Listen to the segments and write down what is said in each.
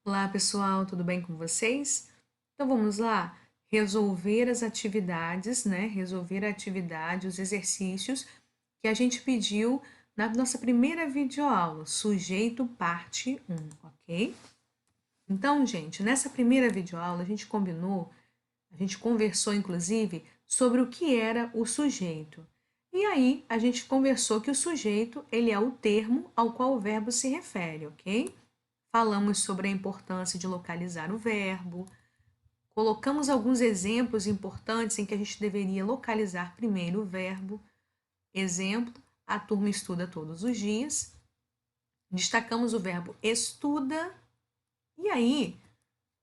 Olá, pessoal, tudo bem com vocês? Então vamos lá resolver as atividades, né? Resolver a atividade, os exercícios que a gente pediu na nossa primeira videoaula, sujeito parte 1, ok? Então, gente, nessa primeira videoaula a gente combinou, a gente conversou inclusive sobre o que era o sujeito. E aí a gente conversou que o sujeito, ele é o termo ao qual o verbo se refere, ok? Falamos sobre a importância de localizar o verbo, colocamos alguns exemplos importantes em que a gente deveria localizar primeiro o verbo. Exemplo, a turma estuda todos os dias. Destacamos o verbo estuda. E aí,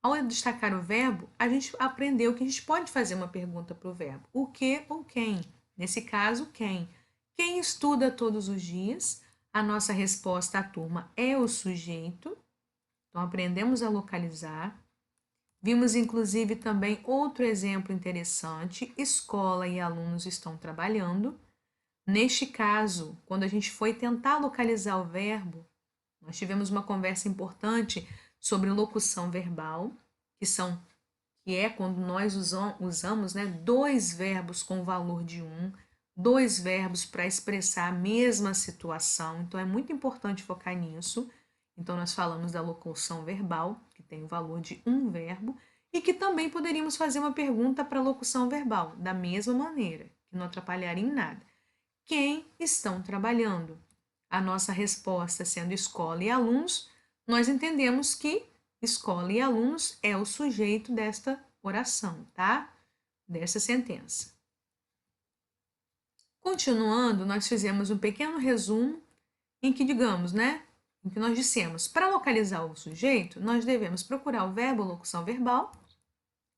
ao destacar o verbo, a gente aprendeu que a gente pode fazer uma pergunta para o verbo. O que ou quem? Nesse caso, quem? Quem estuda todos os dias? A nossa resposta à turma é o sujeito. Então, aprendemos a localizar. Vimos, inclusive, também outro exemplo interessante: escola e alunos estão trabalhando. Neste caso, quando a gente foi tentar localizar o verbo, nós tivemos uma conversa importante sobre locução verbal, que é quando nós usamos, né, dois verbos com o valor de um, dois verbos para expressar a mesma situação. Então, é muito importante focar nisso. Então, nós falamos da locução verbal, que tem o valor de um verbo, e que também poderíamos fazer uma pergunta para a locução verbal, da mesma maneira, que não atrapalharia em nada. Quem estão trabalhando? A nossa resposta sendo escola e alunos, nós entendemos que escola e alunos é o sujeito desta oração, tá? Dessa sentença. Continuando, nós fizemos um pequeno resumo em que, digamos, né? Em que nós dissemos, para localizar o sujeito, nós devemos procurar o verbo ou locução verbal,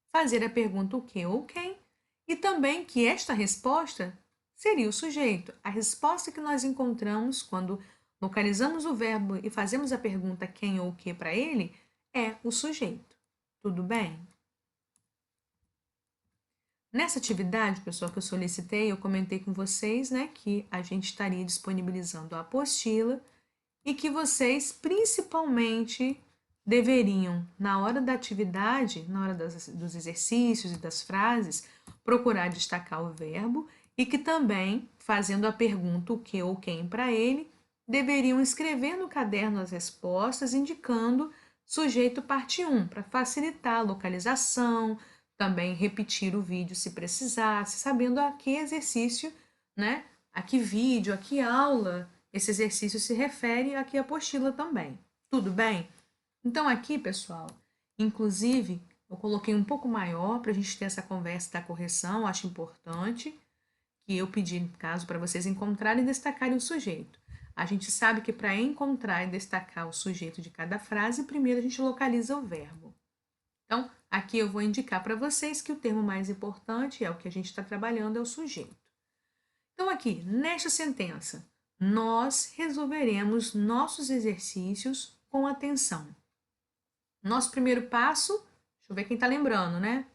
fazer a pergunta o que ou quem, e também que esta resposta seria o sujeito. A resposta que nós encontramos quando localizamos o verbo e fazemos a pergunta quem ou o que para ele é o sujeito. Tudo bem? Nessa atividade, pessoal, que eu solicitei, eu comentei com vocês, né, que a gente estaria disponibilizando a apostila e que vocês, principalmente, deveriam, na hora da atividade, na hora dos exercícios e das frases, procurar destacar o verbo e que também, fazendo a pergunta o que ou quem para ele, deveriam escrever no caderno as respostas, indicando sujeito parte 1, para facilitar a localização, também repetir o vídeo se precisasse, sabendo a que exercício, né, a que vídeo, a que aula esse exercício se refere, a que apostila também. Tudo bem? Então aqui, pessoal, inclusive, eu coloquei um pouco maior para a gente ter essa conversa da correção, acho importante que eu pedi, no caso, para vocês encontrarem e destacarem o sujeito. A gente sabe que para encontrar e destacar o sujeito de cada frase, primeiro a gente localiza o verbo. Então, aqui eu vou indicar para vocês que o termo mais importante é o que a gente está trabalhando, é o sujeito. Então, aqui, nesta sentença, nós resolveremos nossos exercícios com atenção. Nosso primeiro passo, deixa eu ver quem está lembrando, né?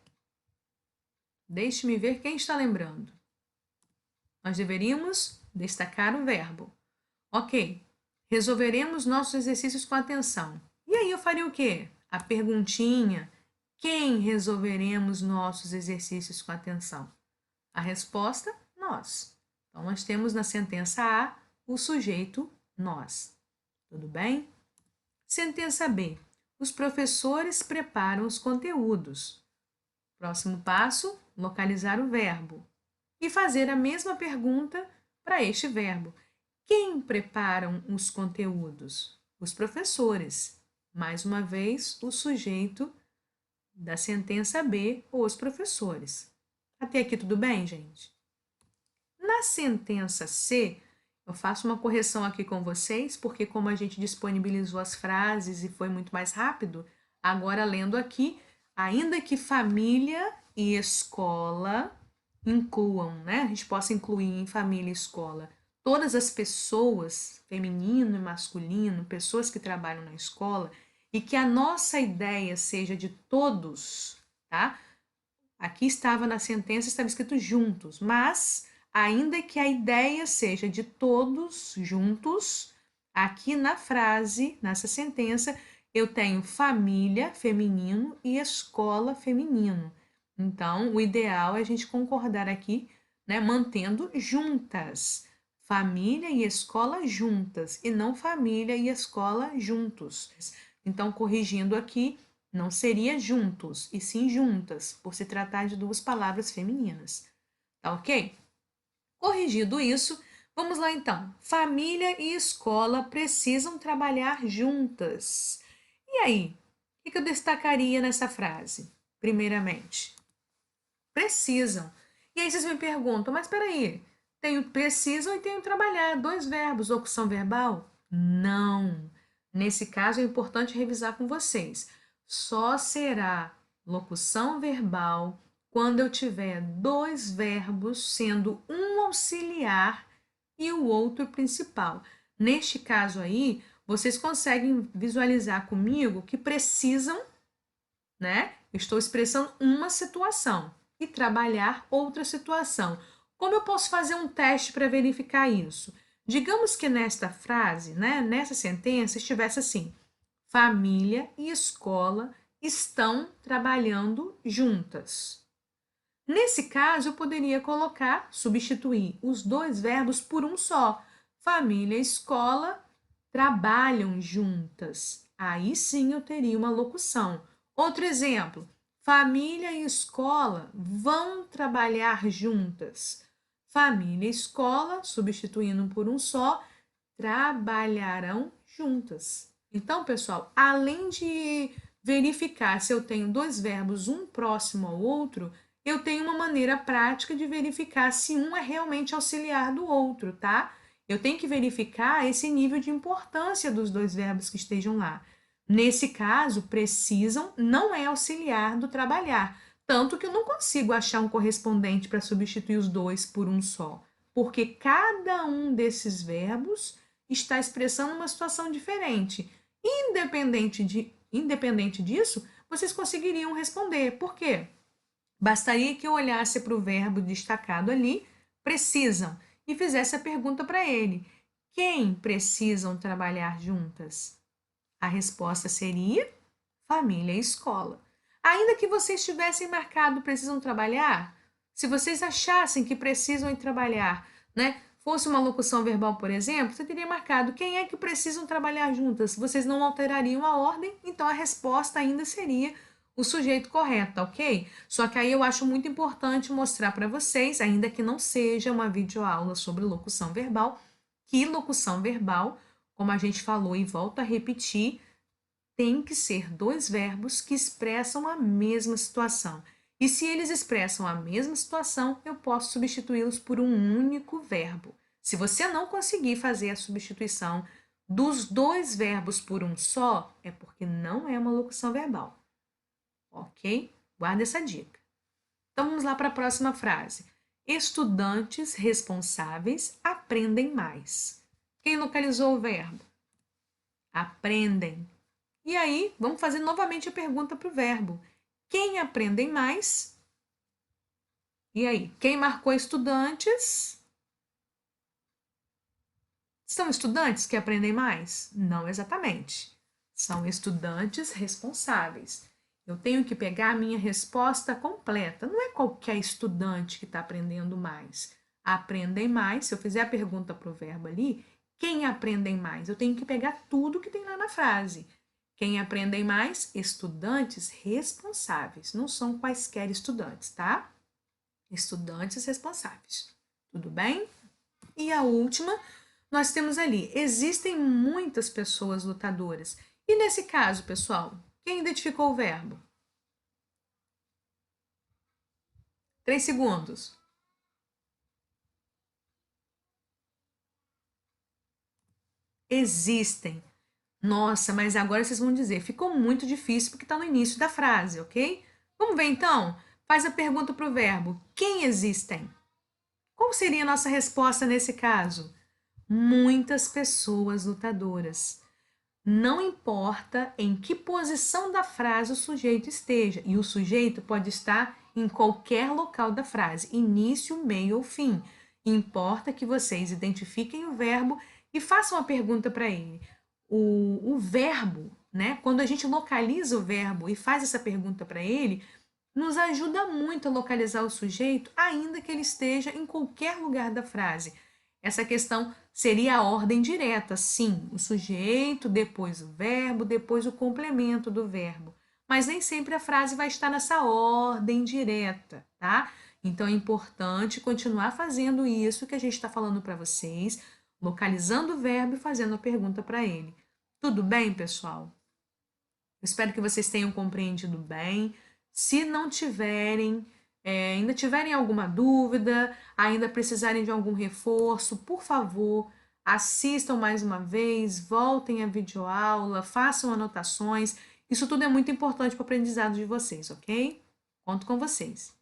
Deixe-me ver quem está lembrando. Nós deveríamos destacar o verbo. Ok, resolveremos nossos exercícios com atenção. E aí eu faria o quê? A perguntinha. Quem resolveremos nossos exercícios com atenção? A resposta, nós. Então, nós temos na sentença A o sujeito nós. Tudo bem? Sentença B. Os professores preparam os conteúdos. Próximo passo, localizar o verbo. E fazer a mesma pergunta para este verbo. Quem preparam os conteúdos? Os professores. Mais uma vez, o sujeito da sentença B, os professores. Até aqui tudo bem, gente? Na sentença C, eu faço uma correção aqui com vocês, porque como a gente disponibilizou as frases e foi muito mais rápido, agora lendo aqui, ainda que família e escola incluam, né? A gente possa incluir em família e escola todas as pessoas, feminino e masculino, pessoas que trabalham na escola, e que a nossa ideia seja de todos, tá? Aqui estava na sentença, estava escrito juntos, mas ainda que a ideia seja de todos juntos, aqui na frase, nessa sentença, eu tenho família feminino e escola feminino. Então, o ideal é a gente concordar aqui, né, mantendo juntas. Família e escola juntas, e não família e escola juntos. Então, corrigindo aqui, não seria juntos, e sim juntas, por se tratar de duas palavras femininas. Tá ok? Corrigido isso, vamos lá então. Família e escola precisam trabalhar juntas. E aí, o que eu destacaria nessa frase? Primeiramente, precisam. E aí vocês me perguntam, mas peraí, tenho precisam e tenho trabalhar, dois verbos, locução verbal? Não. Nesse caso é importante revisar com vocês. Só será locução verbal quando eu tiver dois verbos, sendo um auxiliar e o outro principal. Neste caso aí, vocês conseguem visualizar comigo que precisam, né? Eu estou expressando uma situação e trabalhar outra situação. Como eu posso fazer um teste para verificar isso? Digamos que nesta frase, né, nessa sentença, estivesse assim: família e escola estão trabalhando juntas. Nesse caso, eu poderia colocar, substituir os dois verbos por um só. Família e escola trabalham juntas. Aí sim eu teria uma locução. Outro exemplo: família e escola vão trabalhar juntas. Família e escola, substituindo por um só, trabalharão juntas. Então, pessoal, além de verificar se eu tenho dois verbos, um próximo ao outro, eu tenho uma maneira prática de verificar se um é realmente auxiliar do outro, tá? Eu tenho que verificar esse nível de importância dos dois verbos que estejam lá. Nesse caso, precisam não é auxiliar do trabalhar, tanto que eu não consigo achar um correspondente para substituir os dois por um só, porque cada um desses verbos está expressando uma situação diferente. Independente disso, vocês conseguiriam responder. Por quê? Bastaria que eu olhasse para o verbo destacado ali, precisam, e fizesse a pergunta para ele: quem precisam trabalhar juntas? A resposta seria família e escola. Ainda que vocês tivessem marcado precisam trabalhar, se vocês achassem que precisam ir trabalhar, né? Fosse uma locução verbal, por exemplo, você teria marcado quem é que precisam trabalhar juntas. Vocês não alterariam a ordem, então a resposta ainda seria o sujeito correto, tá ok? Só que aí eu acho muito importante mostrar para vocês, ainda que não seja uma videoaula sobre locução verbal, que locução verbal, como a gente falou e volto a repetir, tem que ser dois verbos que expressam a mesma situação. E se eles expressam a mesma situação, eu posso substituí-los por um único verbo. Se você não conseguir fazer a substituição dos dois verbos por um só, é porque não é uma locução verbal. Ok? Guarda essa dica. Então vamos lá para a próxima frase. Estudantes responsáveis aprendem mais. Quem localizou o verbo? Aprendem. E aí, vamos fazer novamente a pergunta para o verbo. Quem aprendem mais? E aí, quem marcou estudantes? São estudantes que aprendem mais? Não exatamente. São estudantes responsáveis. Eu tenho que pegar a minha resposta completa. Não é qualquer estudante que está aprendendo mais. Aprendem mais, se eu fizer a pergunta para o verbo ali, quem aprendem mais? Eu tenho que pegar tudo que tem lá na frase. Quem aprendem mais? Estudantes responsáveis. Não são quaisquer estudantes, tá? Estudantes responsáveis. Tudo bem? E a última, nós temos ali, existem muitas pessoas lutadoras. E nesse caso, pessoal, quem identificou o verbo? 3 segundos. Existem. Nossa, mas agora vocês vão dizer, ficou muito difícil porque está no início da frase, ok? Vamos ver então? Faz a pergunta para o verbo. Quem existem? Qual seria a nossa resposta nesse caso? Muitas pessoas lutadoras. Não importa em que posição da frase o sujeito esteja, e o sujeito pode estar em qualquer local da frase, início, meio ou fim. Importa que vocês identifiquem o verbo e façam a pergunta para ele. O verbo né? Quando a gente localiza o verbo e faz essa pergunta para ele, nos ajuda muito a localizar o sujeito, ainda que ele esteja em qualquer lugar da frase. Essa questão seria a ordem direta, sim, o sujeito, depois o verbo, depois o complemento do verbo. Mas nem sempre a frase vai estar nessa ordem direta, tá? Então é importante continuar fazendo isso que a gente está falando para vocês, localizando o verbo e fazendo a pergunta para ele. Tudo bem, pessoal? Eu espero que vocês tenham compreendido bem. Se não tiverem, ainda tiverem alguma dúvida, ainda precisarem de algum reforço, por favor, assistam mais uma vez, voltem à videoaula, façam anotações. Isso tudo é muito importante para o aprendizado de vocês, ok? Conto com vocês.